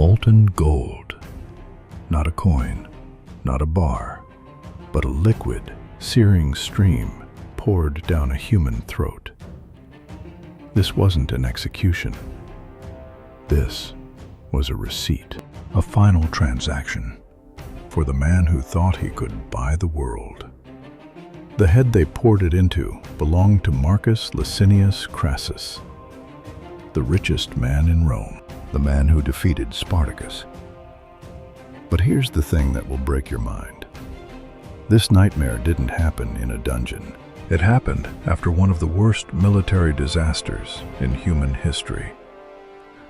molten gold. Not a coin, not a bar, but a liquid, searing stream poured down a human throat. This wasn't an execution. This was a receipt, a final transaction for the man who thought he could buy the world. The head they poured it into belonged to Marcus Licinius Crassus, the richest man in Rome, the man who defeated Spartacus. But here's the thing that will break your mind. This nightmare didn't happen in a dungeon. It happened after one of the worst military disasters in human history.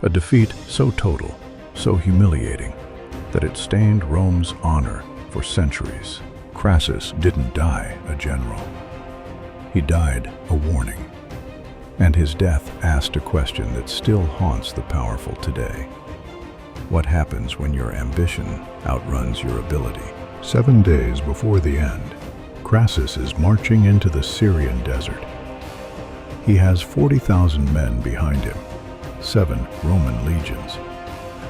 A defeat so total, so humiliating, that it stained Rome's honor for centuries. Crassus didn't die a general. He died a warning. And his death asked a question that still haunts the powerful today. What happens when your ambition outruns your ability? 7 days before the end, Crassus is marching into the Syrian desert. He has 40,000 men behind him, 7 Roman legions,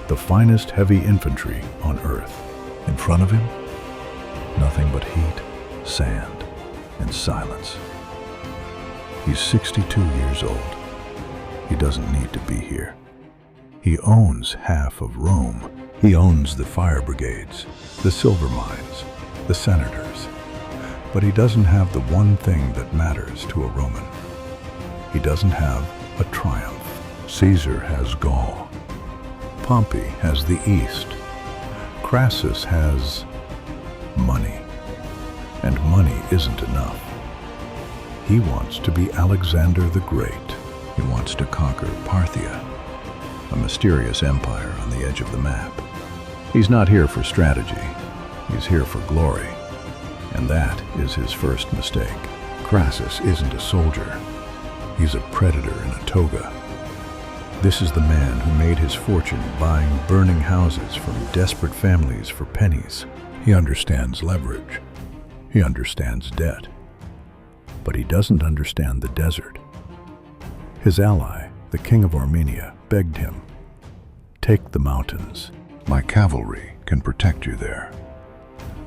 the finest heavy infantry on earth. In front of him, nothing but heat, sand, and silence. He's 62 years old. He doesn't need to be here. He owns half of Rome. He owns the fire brigades, the silver mines, the senators. But he doesn't have the one thing that matters to a Roman. He doesn't have a triumph. Caesar has Gaul. Pompey has the East. Crassus has money. And money isn't enough. He wants to be Alexander the Great. He wants to conquer Parthia, a mysterious empire on the edge of the map. He's not here for strategy. He's here for glory. And that is his first mistake. Crassus isn't a soldier. He's a predator in a toga. This is the man who made his fortune buying burning houses from desperate families for pennies. He understands leverage. He understands debt. But he doesn't understand the desert. His ally, the king of Armenia, begged him, "Take the mountains. My cavalry can protect you there.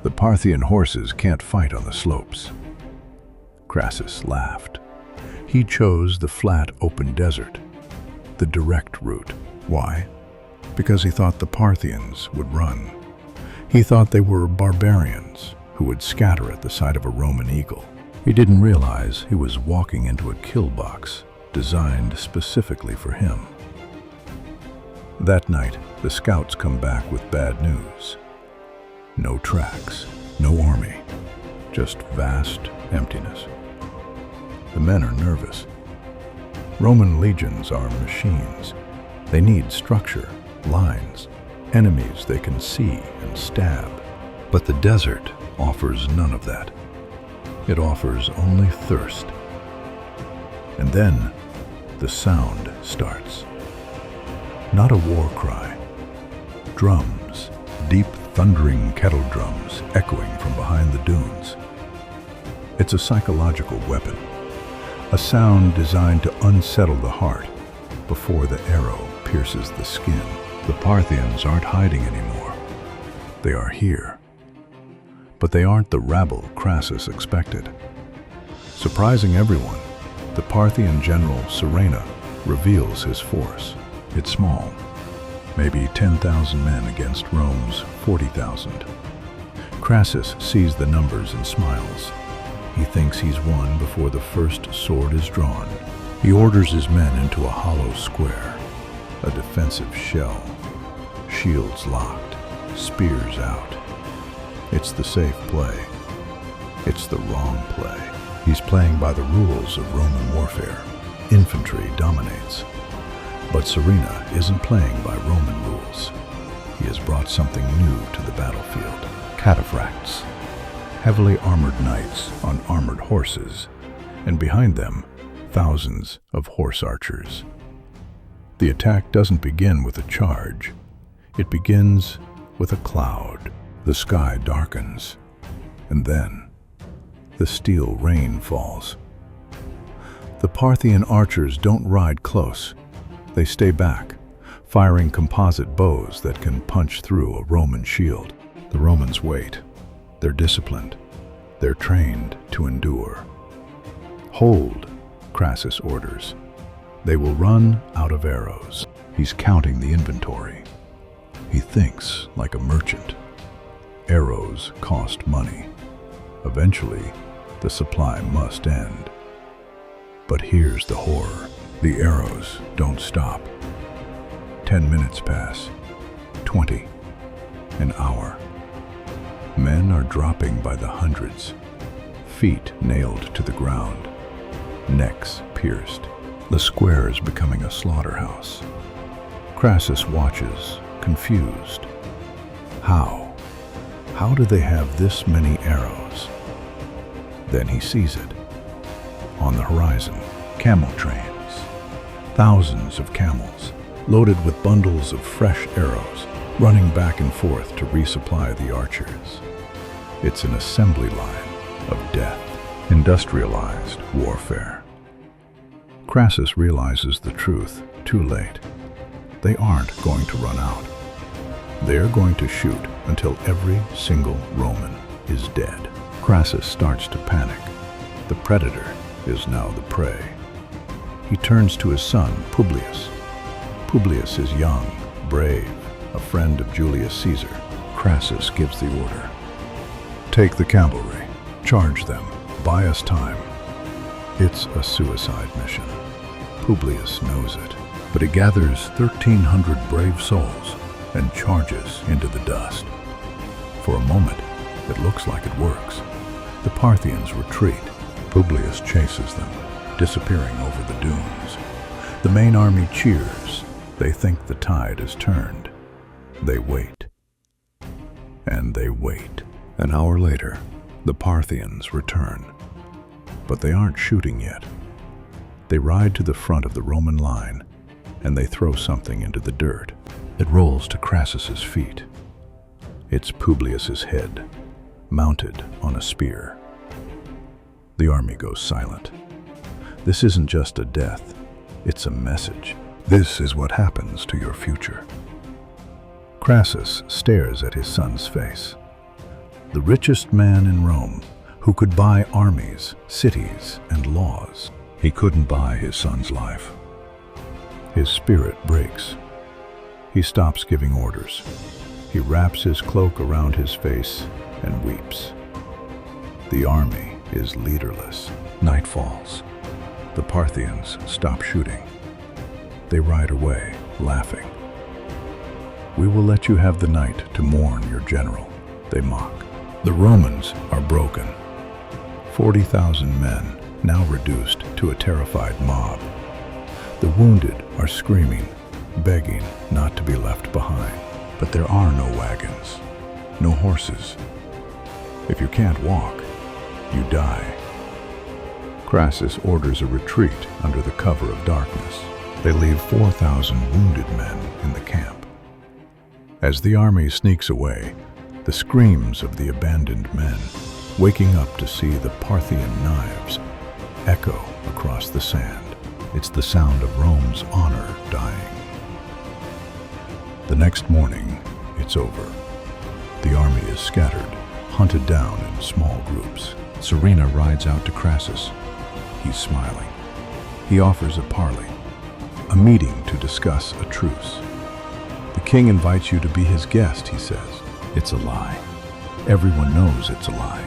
The Parthian horses can't fight on the slopes." Crassus laughed. He chose the flat, open desert, the direct route. Why? Because he thought the Parthians would run. He thought they were barbarians who would scatter at the sight of a Roman eagle. He didn't realize he was walking into a kill box designed specifically for him. That night, the scouts come back with bad news. No tracks, no army, just vast emptiness. The men are nervous. Roman legions are machines. They need structure, lines, enemies they can see and stab. But the desert offers none of that. It offers only thirst. And then the sound starts. Not a war cry. Drums, deep thundering kettle drums echoing from behind the dunes. It's a psychological weapon. A sound designed to unsettle the heart before the arrow pierces the skin. The Parthians aren't hiding anymore. They are here. But they aren't the rabble Crassus expected. Surprising everyone, the Parthian general Syrian reveals his force. It's small, maybe 10,000 men against Rome's 40,000. Crassus sees the numbers and smiles. He thinks he's won before the first sword is drawn. He orders his men into a hollow square, a defensive shell, shields locked, spears out. It's the safe play. It's the wrong play. He's playing by the rules of Roman warfare. Infantry dominates. But Syrian isn't playing by Roman rules. He has brought something new to the battlefield. Cataphracts. Heavily armored knights on armored horses, and behind them, thousands of horse archers. The attack doesn't begin with a charge. It begins with a cloud. The sky darkens, and then the steel rain falls. The Parthian archers don't ride close. They stay back, firing composite bows that can punch through a Roman shield. The Romans wait. They're disciplined. They're trained to endure. "Hold," Crassus orders. "They will run out of arrows." He's counting the inventory. He thinks like a merchant. Arrows cost money. Eventually, the supply must end. But here's the horror. The arrows don't stop. 10 minutes pass. 20. An hour. Men are dropping by the hundreds. Feet nailed to the ground. Necks pierced. The square is becoming a slaughterhouse. Crassus watches, confused. How? How do they have this many arrows? Then he sees it. On the horizon, camel trains. Thousands of camels, loaded with bundles of fresh arrows, running back and forth to resupply the archers. It's an assembly line of death. Industrialized warfare. Crassus realizes the truth too late. They aren't going to run out. They're going to shoot until every single Roman is dead. Crassus starts to panic. The predator is now the prey. He turns to his son, Publius. Publius is young, brave, a friend of Julius Caesar. Crassus gives the order. "Take the cavalry. Charge them. Buy us time." It's a suicide mission. Publius knows it, but he gathers 1,300 brave souls and charges into the dust. For a moment, it looks like it works. The Parthians retreat. Publius chases them, disappearing over the dunes. The main army cheers. They think the tide has turned. They wait. And they wait. An hour later, the Parthians return. But they aren't shooting yet. They ride to the front of the Roman line, and they throw something into the dirt. It rolls to Crassus's feet. It's Publius's head, mounted on a spear. The army goes silent. This isn't just a death, it's a message. This is what happens to your future. Crassus stares at his son's face. The richest man in Rome, who could buy armies, cities, and laws. He couldn't buy his son's life. His spirit breaks. He stops giving orders. He wraps his cloak around his face and weeps. The army is leaderless. Night falls. The Parthians stop shooting. They ride away, laughing. "We will let you have the night to mourn your general," they mock. The Romans are broken. 40,000 men, now reduced to a terrified mob. The wounded are screaming, begging not to be left behind. But there are no wagons, no horses. If you can't walk, you die. Crassus orders a retreat under the cover of darkness. They leave 4,000 wounded men in the camp. As the army sneaks away, the screams of the abandoned men, waking up to see the Parthian knives, echo across the sand. It's the sound of Rome's honor dying. The next morning, it's over. The army is scattered, hunted down in small groups. Serena rides out to Crassus. He's smiling. He offers a parley, a meeting to discuss a truce. "The king invites you to be his guest," he says. It's a lie. Everyone knows it's a lie.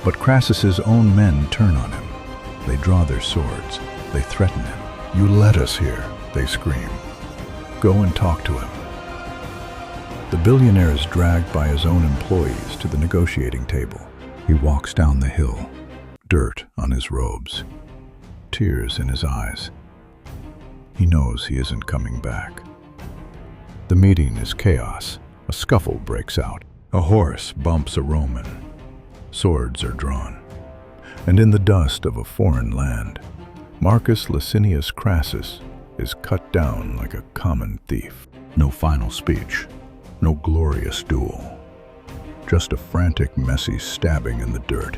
But Crassus's own men turn on him. They draw their swords. They threaten him. "You let us here," they scream. "Go and talk to him." The billionaire is dragged by his own employees to the negotiating table. He walks down the hill, dirt on his robes, tears in his eyes. He knows he isn't coming back. The meeting is chaos. A scuffle breaks out. A horse bumps a Roman. Swords are drawn. And in the dust of a foreign land, Marcus Licinius Crassus is cut down like a common thief. No final speech. No glorious duel. Just a frantic, messy stabbing in the dirt.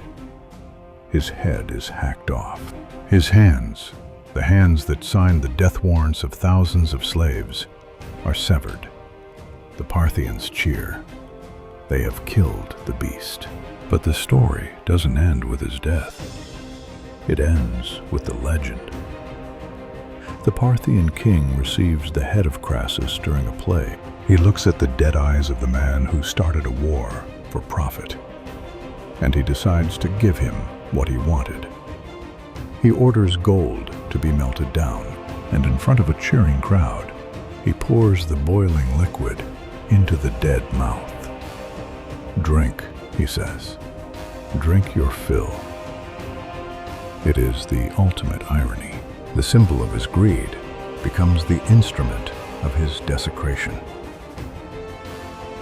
His head is hacked off. His hands, the hands that signed the death warrants of thousands of slaves, are severed. The Parthians cheer. They have killed the beast. But the story doesn't end with his death. It ends with the legend. The Parthian king receives the head of Crassus during a play. He looks at the dead eyes of the man who started a war for profit, and he decides to give him what he wanted. He orders gold to be melted down, and in front of a cheering crowd, he pours the boiling liquid into the dead mouth. "Drink," he says. "Drink your fill." It is the ultimate irony. The symbol of his greed becomes the instrument of his desecration.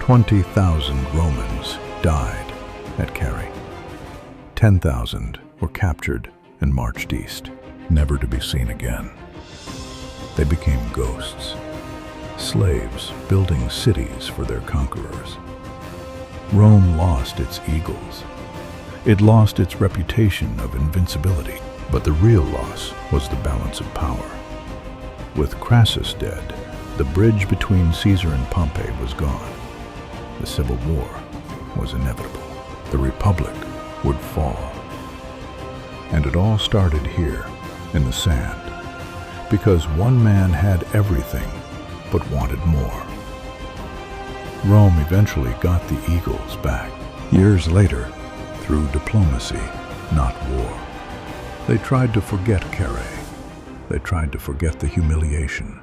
20,000 Romans died at Carrhae. 10,000 were captured and marched east, never to be seen again. They became ghosts, slaves building cities for their conquerors. Rome lost its eagles. It lost its reputation of invincibility, but the real loss was the balance of power. With Crassus dead, the bridge between Caesar and Pompey was gone. The civil war was inevitable. The Republic would fall. And it all started here, in the sand, because one man had everything, but wanted more. Rome eventually got the eagles back, years later, through diplomacy, not war. They tried to forget Carrhae. They tried to forget the humiliation.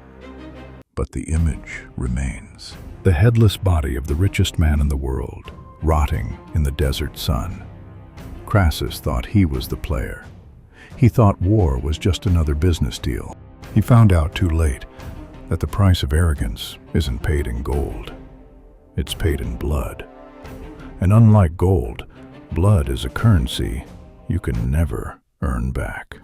But the image remains. The headless body of the richest man in the world, rotting in the desert sun. Crassus thought he was the player. He thought war was just another business deal. He found out too late that the price of arrogance isn't paid in gold. It's paid in blood. And unlike gold, blood is a currency you can never earn back.